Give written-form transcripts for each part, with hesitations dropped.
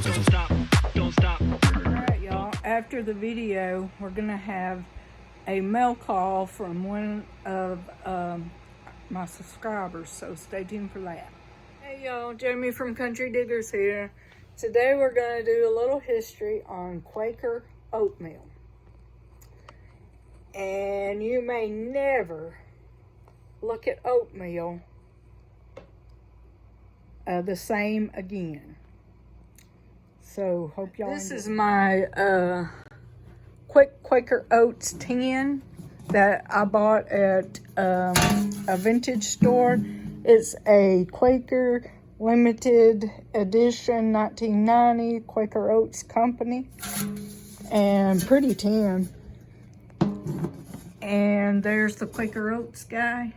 Alright, y'all, after the video, we're going to have a mail call from one of my subscribers, so stay tuned for that. Hey y'all, Jamie from Country Diggers here. Today we're going to do a little history on Quaker oatmeal. And you may never look at oatmeal the same again. So, hope y'all enjoy. This is my Quaker Oats tin that I bought at a vintage store. It's a Quaker limited edition 1990 Quaker Oats company. And pretty tin. And there's the Quaker Oats guy.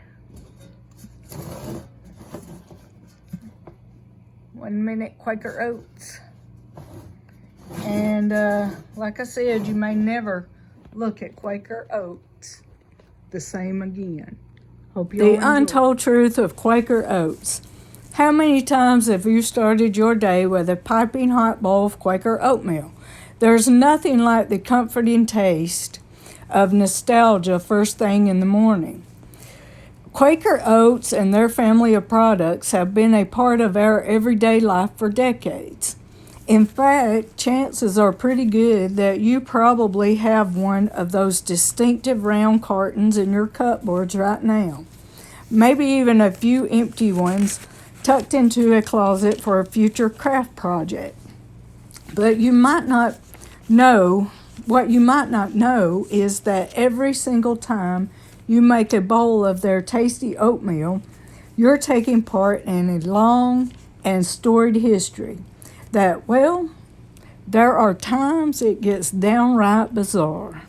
1 minute Quaker Oats. And like I said, you may never look at Quaker Oats the same again. Hope you all enjoy. The untold truth of Quaker Oats. How many times have you started your day with a piping hot bowl of Quaker oatmeal? There's nothing like the comforting taste of nostalgia first thing in the morning. Quaker Oats and their family of products have been a part of our everyday life for decades. In fact, chances are pretty good that you probably have one of those distinctive round cartons in your cupboards right now. Maybe even a few empty ones tucked into a closet for a future craft project. But you might not know, what you might not know is that every single time you make a bowl of their tasty oatmeal, you're taking part in a long and storied history that, well, there are times it gets downright bizarre.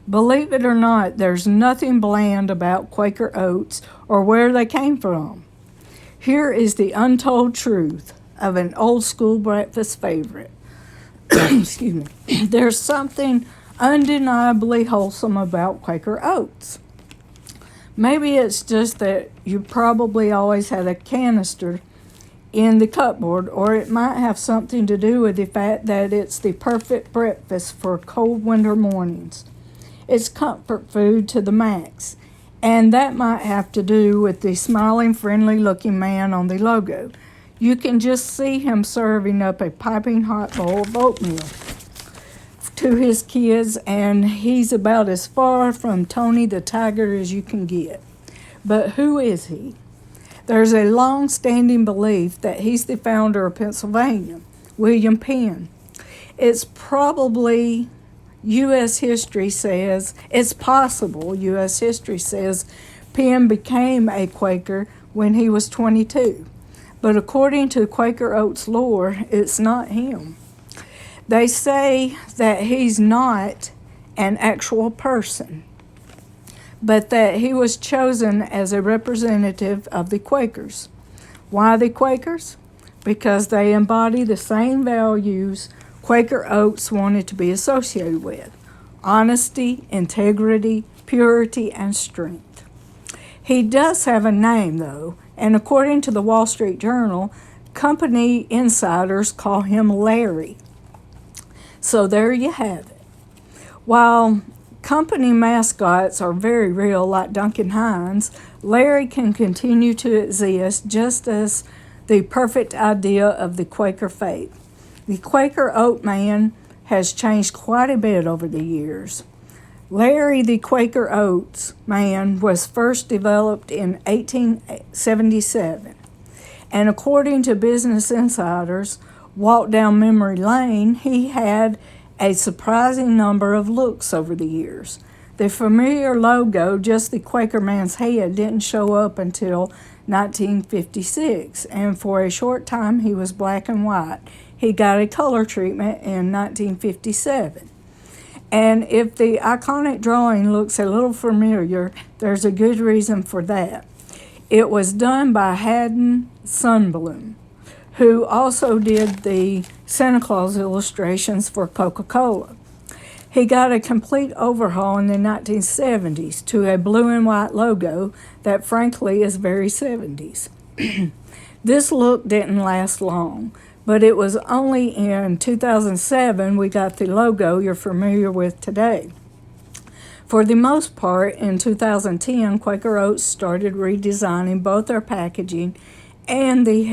Believe it or not, there's nothing bland about Quaker Oats or where they came from. Here is the untold truth of an old school breakfast favorite. Excuse me. There's something undeniably wholesome about Quaker Oats. Maybe it's just that you probably always had a canister in the cupboard, or it might have something to do with the fact that it's the perfect breakfast for cold winter mornings. It's comfort food to the max, and that might have to do with the smiling, friendly-looking man on the logo. You can just see him serving up a piping hot bowl of oatmeal to his kids, and he's about as far from Tony the Tiger as you can get. But who is he? There's a long-standing belief that he's the founder of Pennsylvania, William Penn. It's possible U.S. history says Penn became a Quaker when he was 22. But according to Quaker Oats lore, it's not him. They say that he's not an actual person, but that he was chosen as a representative of the Quakers. Why the Quakers? Because they embody the same values Quaker Oats wanted to be associated with: honesty, integrity, purity, and strength. He does have a name, though, and according to the Wall Street Journal, company insiders call him Larry. So there you have it. While company mascots are very real, like Duncan Hines, Larry can continue to exist just as the perfect idea of the Quaker faith. The Quaker Oatman has changed quite a bit over the years. Larry the Quaker Oats man was first developed in 1877, and according to Business Insider's walk down memory lane, he had a surprising number of looks over the years. The familiar logo, just the Quaker man's head, didn't show up until 1956, and for a short time he was black and white. He got a color treatment in 1957. And if the iconic drawing looks a little familiar, there's a good reason for that. It was done by Haddon Sundblom, who also did the Santa Claus illustrations for Coca-Cola. He got a complete overhaul in the 1970s to a blue and white logo that frankly is very 70s. This look didn't last long. but it was only in 2007 we got the logo you're familiar with today. For the most part, in 2010, Quaker Oats started redesigning both their packaging and the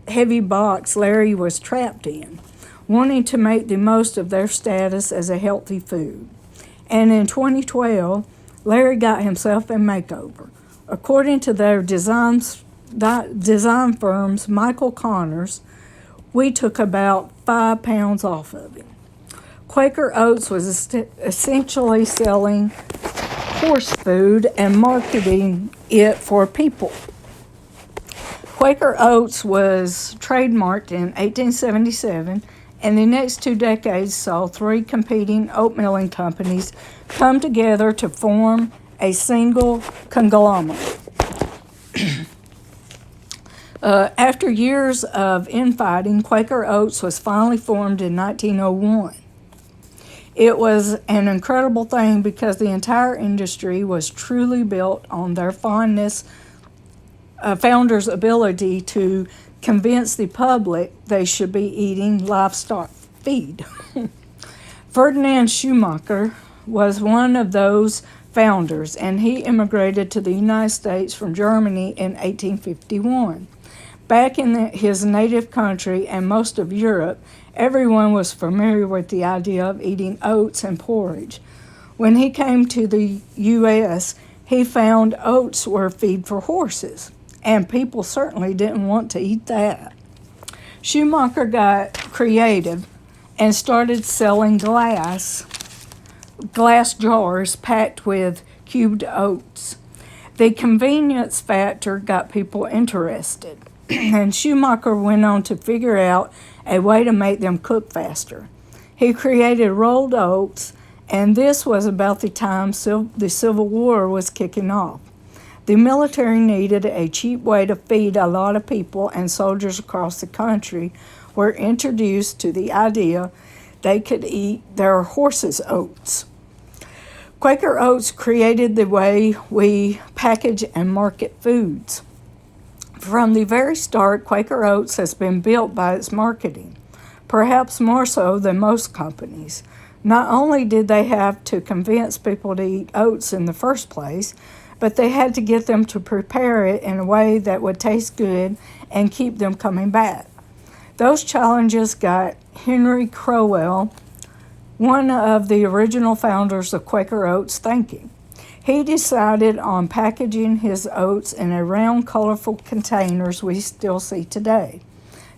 heavy box Larry was trapped in, wanting to make the most of their status as a healthy food. And in 2012, Larry got himself a makeover. According to their design firm's Michael Connors, we took about 5 pounds off of him. Quaker Oats was essentially selling horse food and marketing it for people. Quaker Oats was trademarked in 1877, and the next 2 decades saw 3 competing oat milling companies come together to form a single conglomerate. After years of infighting, Quaker Oats was finally formed in 1901. It was an incredible thing because the entire industry was truly built on their founders' ability to convince the public they should be eating livestock feed. Ferdinand Schumacher was one of those founders, and he immigrated to the United States from Germany in 1851. Back in his native country and most of Europe, everyone was familiar with the idea of eating oats and porridge. When he came to the U.S., he found oats were feed for horses, and people certainly didn't want to eat that. Schumacher got creative and started selling glass jars packed with cubed oats. The convenience factor got people interested, and Schumacher went on to figure out a way to make them cook faster. He created rolled oats, and this was about the time the Civil War was kicking off. The military needed a cheap way to feed a lot of people, and soldiers across the country were introduced to the idea they could eat their horses' oats. Quaker Oats created the way we package and market foods. From the very start, Quaker Oats has been built by its marketing, perhaps more so than most companies. Not only did they have to convince people to eat oats in the first place, but they had to get them to prepare it in a way that would taste good and keep them coming back. Those challenges got Henry Crowell, one of the original founders of Quaker Oats, thinking. He decided on packaging his oats in a round, colorful containers we still see today.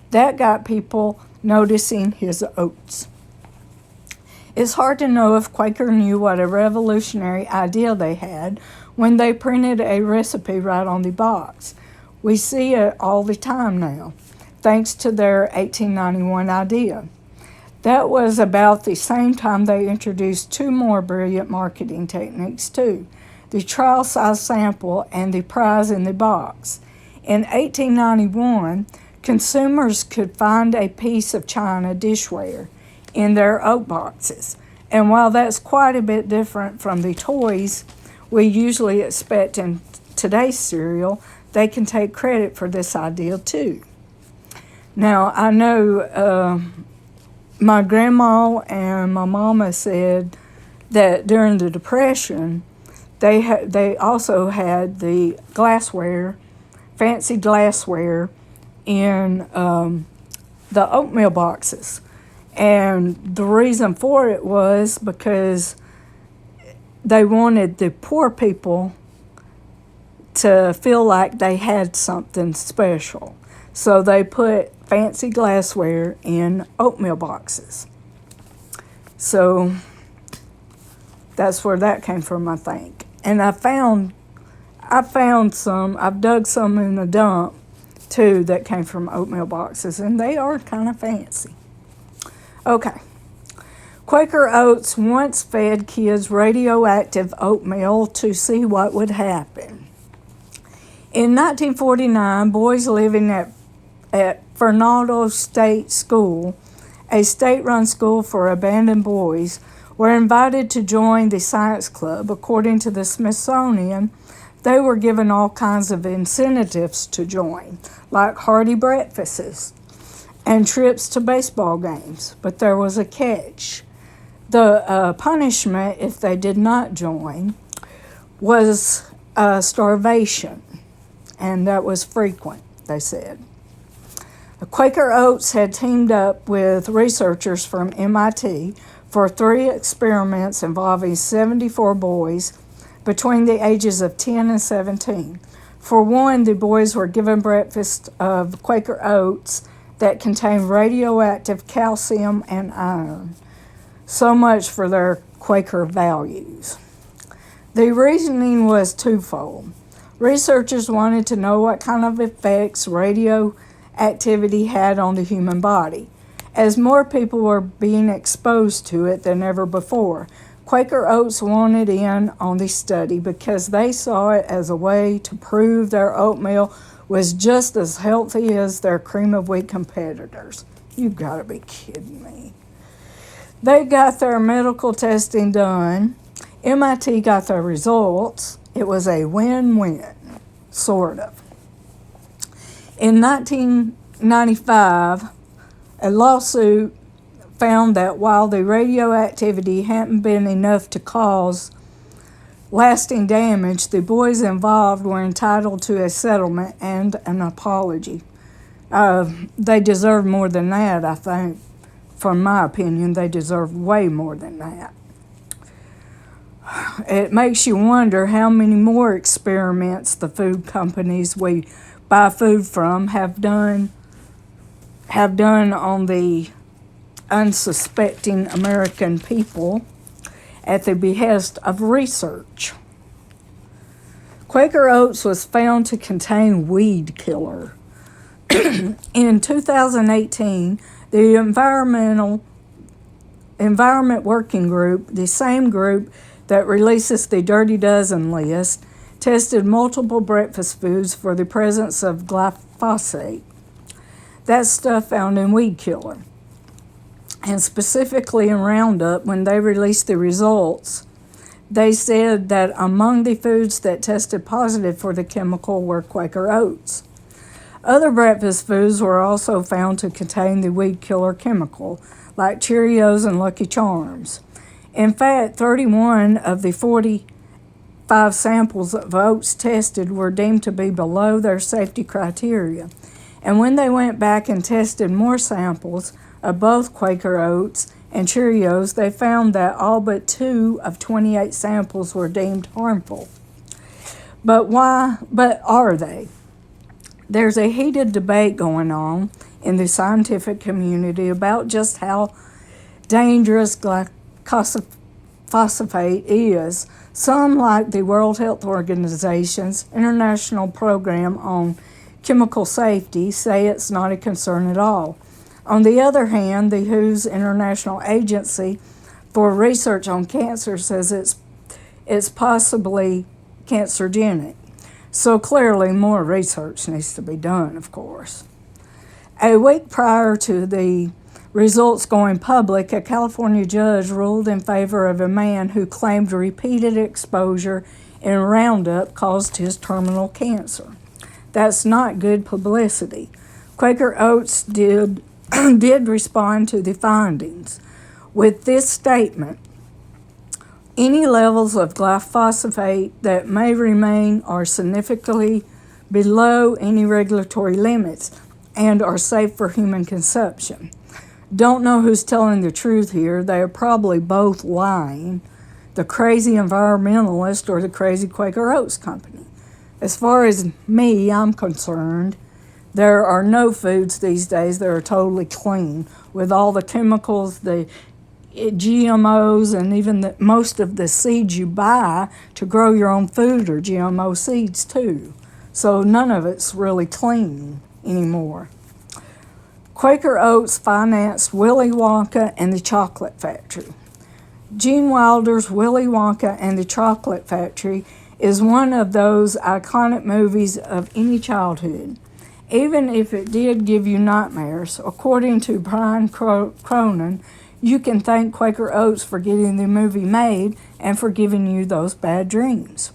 That got people noticing his oats. It's hard to know if Quaker knew what a revolutionary idea they had when they printed a recipe right on the box. We see it all the time now, thanks to their 1891 idea. That was about the same time they introduced 2 more brilliant marketing techniques too, the trial size sample and the prize in the box. In 1891, consumers could find a piece of china dishware in their oat boxes. And while that's quite a bit different from the toys we usually expect in today's cereal, they can take credit for this idea too. Now, I know my grandma and my mama said that during the Depression, they also had the glassware, fancy glassware, in the oatmeal boxes. And the reason for it was because they wanted the poor people to feel like they had something special. So they put fancy glassware in oatmeal boxes. So that's where that came from, I think. And I found some, I've dug some in the dump too that came from oatmeal boxes, and they are kind of fancy. Okay. Quaker Oats once fed kids radioactive oatmeal to see what would happen. In 1949, boys living at Fernando State School, a state-run school for abandoned boys, were invited to join the science club. According to the Smithsonian, they were given all kinds of incentives to join, like hearty breakfasts, and trips to baseball games. But there was a catch. The punishment, if they did not join, was starvation, and that was frequent, they said. The Quaker Oats had teamed up with researchers from MIT for 3 experiments involving 74 boys between the ages of 10 and 17. For one, the boys were given breakfast of Quaker Oats that contained radioactive calcium and iron. So much for their Quaker values. The reasoning was twofold. Researchers wanted to know what kind of effects radioactivity had on the human body. As more people were being exposed to it than ever before, Quaker Oats wanted in on the study because they saw it as a way to prove their oatmeal was just as healthy as their cream of wheat competitors. You've got to be kidding me. They got their medical testing done. MIT got their results. It was a win-win, sort of. In 1995, a lawsuit found that while the radioactivity hadn't been enough to cause lasting damage, the boys involved were entitled to a settlement and an apology. They deserved more than that, I think. From my opinion, they deserve way more than that. It makes you wonder how many more experiments the food companies we buy food from have done on the unsuspecting American people at the behest of research. Quaker Oats was found to contain weed killer. In 2018, the Environment Working Group, the same group that releases the Dirty Dozen list, tested multiple breakfast foods for the presence of glyphosate. That's stuff found in weed killer. And specifically in Roundup, when they released the results, they said that among the foods that tested positive for the chemical were Quaker Oats. Other breakfast foods were also found to contain the weed killer chemical, like Cheerios and Lucky Charms. In fact, 31 of the 45 samples of oats tested were deemed to be below their safety criteria. And when they went back and tested more samples of both Quaker Oats and Cheerios, they found that all but 2 of 28 samples were deemed harmful. But why? But are they? There's a heated debate going on in the scientific community about just how dangerous glyphosate is. Some, like the World Health Organization's International Program on Chemical Safety, say it's not a concern at all. On the other hand, the WHO's International Agency for Research on Cancer says it's possibly cancerogenic. So clearly more research needs to be done, of course. A week prior to the results going public, a California judge ruled in favor of a man who claimed repeated exposure in Roundup caused his terminal cancer. That's not good publicity. Quaker Oats did respond to the findings with this statement: any levels of glyphosate that may remain are significantly below any regulatory limits and are safe for human consumption. Don't know who's telling the truth here. They are probably both lying, the crazy environmentalist or the crazy Quaker Oats company. As far as me, I'm concerned, there are no foods these days that are totally clean, with all the chemicals, the GMOs, and even most of the seeds you buy to grow your own food are GMO seeds too. So none of it's really clean anymore. Quaker Oats financed Willy Wonka and the Chocolate Factory. Gene Wilder's Willy Wonka and the Chocolate Factory is one of those iconic movies of any childhood. Even if it did give you nightmares, according to Brian Cronin, you can thank Quaker Oats for getting the movie made and for giving you those bad dreams.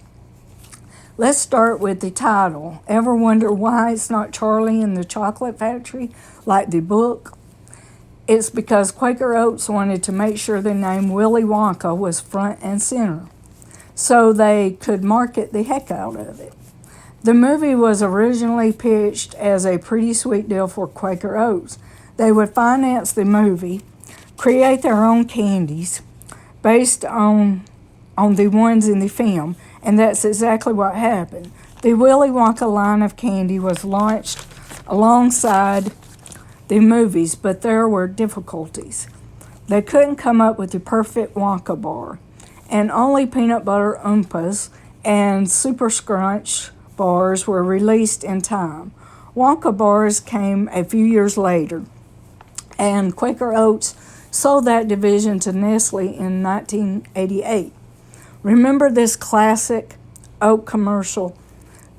Let's start with the title. Ever wonder why it's not Charlie in the Chocolate Factory like the book? It's because Quaker Oats wanted to make sure the name Willy Wonka was front and center, so they could market the heck out of it. The movie was originally pitched as a pretty sweet deal for Quaker Oats. They would finance the movie, create their own candies based on the ones in the film, and that's exactly what happened. The Willy Wonka line of candy was launched alongside the movies, but there were difficulties. They couldn't come up with the perfect Wonka bar, and only peanut butter Oompas and Super Scrunch bars were released in time. Wonka bars came a few years later, and Quaker Oats sold that division to Nestle in 1988. Remember this classic oat commercial?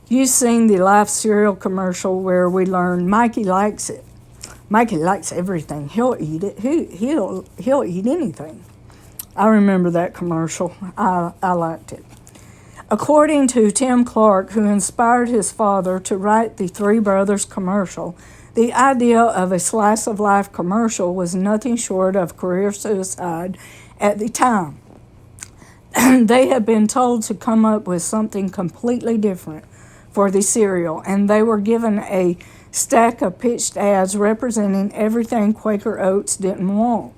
You've seen the Life cereal commercial where we learned Mikey likes it. Mikey likes everything. He'll eat it. He'll eat anything. I remember that commercial. I liked it. According to Tim Clark, who inspired his father to write the Three Brothers commercial, the idea of a slice of life commercial was nothing short of career suicide at the time. They had been told to come up with something completely different for the cereal, and they were given a stack of pitched ads representing everything Quaker Oats didn't want.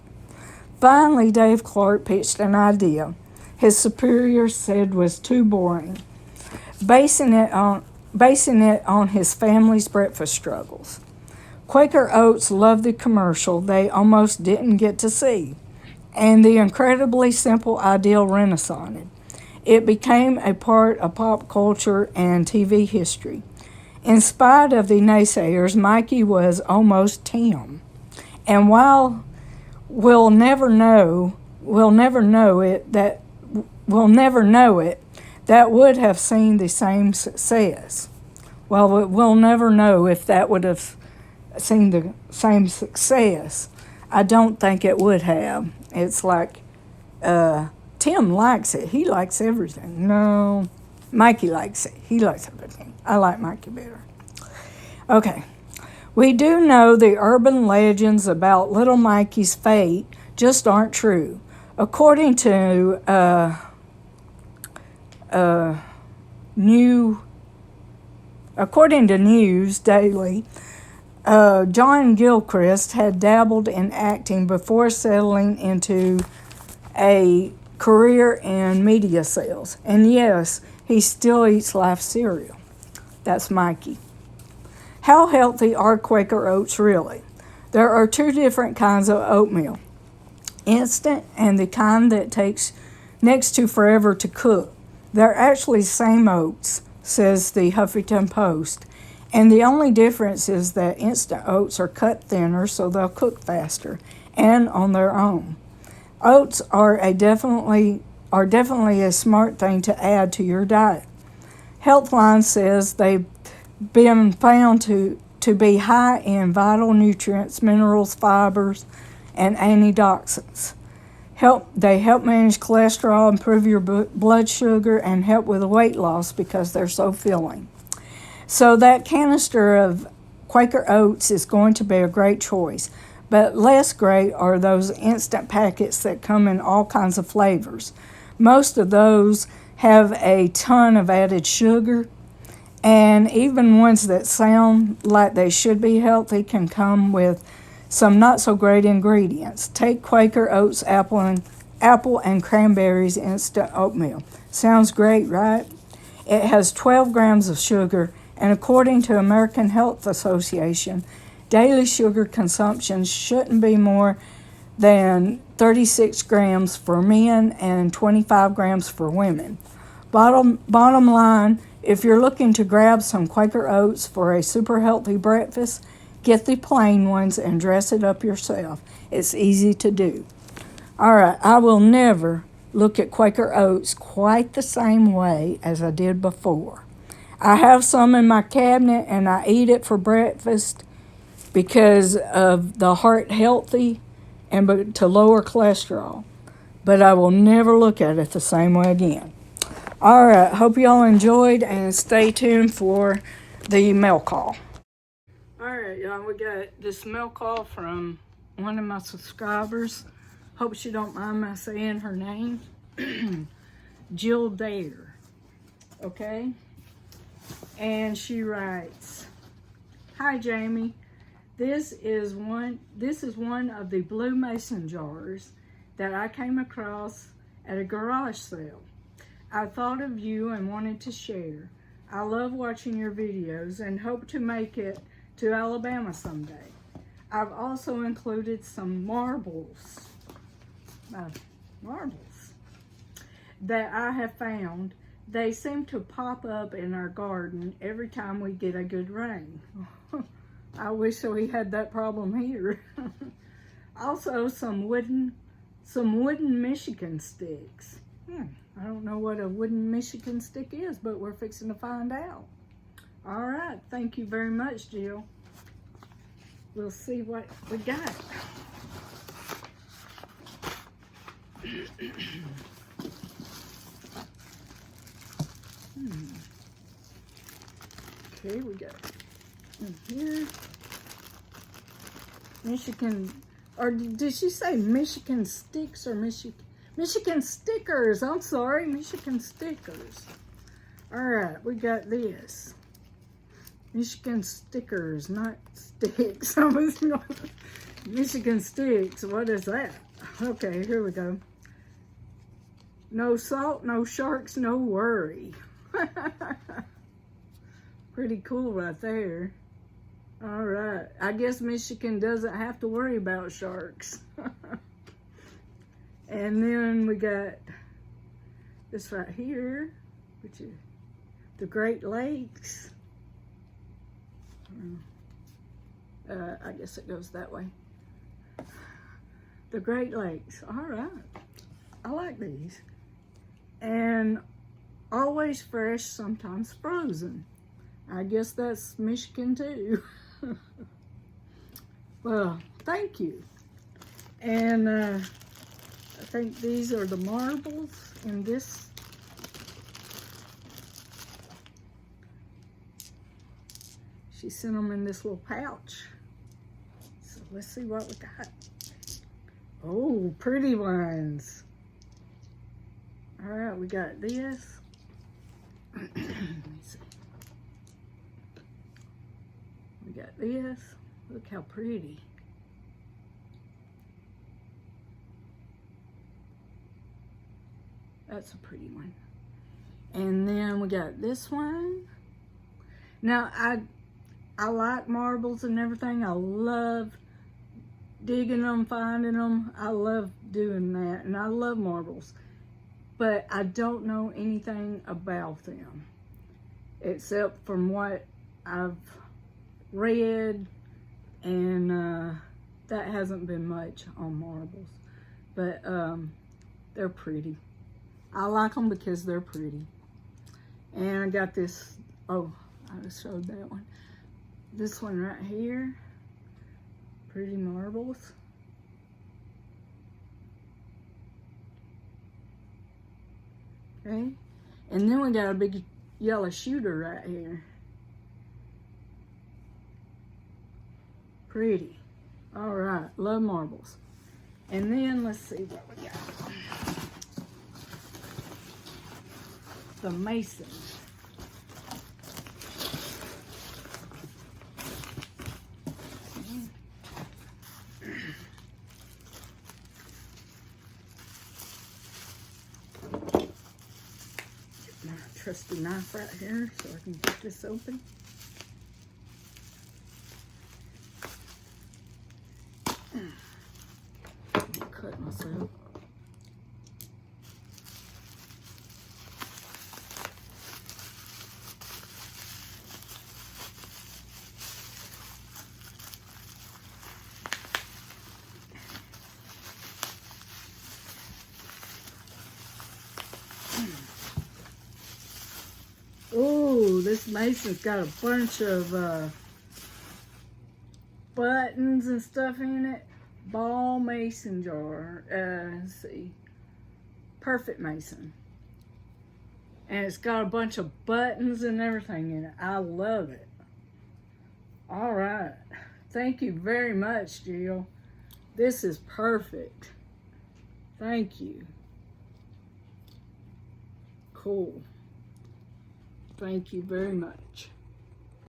Finally, Dave Clark pitched an idea his superiors said was too boring, basing it on his family's breakfast struggles. Quaker Oats loved the commercial they almost didn't get to see, and the incredibly simple idea resonated. It became a part of pop culture and TV history. In spite of the naysayers, Mikey was almost Tim. And while we'll never know it, that would have seen the same success. Well, we'll never know if that would have seen the same success. I don't think it would have. It's like, Tim likes it. He likes everything. No, Mikey likes it. He likes everything. I like Mikey better. Okay. We do know the urban legends about little Mikey's fate just aren't true. According to News Daily, John Gilchrist had dabbled in acting before settling into a career in media sales. And yes, he still eats Life cereal. That's Mikey. How healthy are Quaker Oats really? There are two different kinds of oatmeal. Instant and the kind that takes next to forever to cook. They're actually same oats, says the Huffington Post. And the only difference is that instant oats are cut thinner so they'll cook faster and on their own. Oats are definitely a smart thing to add to your diet. Healthline says they've been found to be high in vital nutrients, minerals, fibers, and antioxidants. They help manage cholesterol, improve your blood sugar, and help with weight loss because they're so filling. So that canister of Quaker Oats is going to be a great choice, but less great are those instant packets that come in all kinds of flavors. Most of those have a ton of added sugar, and even ones that sound like they should be healthy can come with some not so great ingredients. Take Quaker Oats apple and cranberries instant oatmeal. Sounds great, right? It has 12 grams of sugar, and according to American Health Association, daily sugar consumption shouldn't be more than 36 grams for men and 25 grams for women. Bottom line, if you're looking to grab some Quaker Oats for a super healthy breakfast, get the plain ones and dress it up yourself. It's easy to do. All right, I will never look at Quaker Oats quite the same way as I did before. I have some in my cabinet and I eat it for breakfast because of the heart healthy and to lower cholesterol. But I will never look at it the same way again. All right, hope y'all enjoyed, and stay tuned for the mail call. All right, y'all, we got this mail call from one of my subscribers. Hope she don't mind my saying her name. Jill Dare. Okay? And she writes, "Hi Jamie, this is one of the blue mason jars that I came across at a garage sale. I thought of you and wanted to share. I love watching your videos and hope to make it to Alabama someday. I've also included some marbles that I have found. They seem to pop up in our garden every time we get a good rain." I wish we had that problem here. Also, some wooden Michigan sticks. I don't know what a wooden Michigan stick is, but we're fixing to find out. All right, thank you very much, Jill. We'll see what we got. Okay, we got in here Michigan, or did she say Michigan sticks or Michigan stickers? I'm sorry, Michigan stickers. All right, we got this. Michigan stickers, not sticks. Michigan sticks, what is that? Okay, here we go. No salt, no sharks, no worry. Pretty cool right there. All right, I guess Michigan doesn't have to worry about sharks. And then we got this right here, which is the Great Lakes. I guess it goes that way. The Great Lakes. All right, I like these. And always fresh, sometimes frozen. I guess that's Michigan too. Well, thank you. And I think these are the marbles in this. She sent them in this little pouch. So let's see what we got. Oh, pretty ones. All right, we got this. Let me see. We got this. Look how pretty. That's a pretty one. And then we got this one. Now, I like marbles and everything. I love digging them, finding them. I love doing that, and I love marbles. But I don't know anything about them, except from what I've read, and that hasn't been much on marbles. But they're pretty. I like them because they're pretty. And I got this, oh, I just showed that one. This one right here, pretty marbles. Okay, and then we got a big yellow shooter right here. Pretty. All right, love marbles. And then let's see what we got. The mason. My trusty knife right here so I can get this open. Cut myself. Oh, this mason's got a bunch of buttons and stuff in it. Ball mason jar. Let's see. Perfect mason. And it's got a bunch of buttons and everything in it. I love it. All right. Thank you very much, Jill. This is perfect. Thank you. Cool. Thank you very much.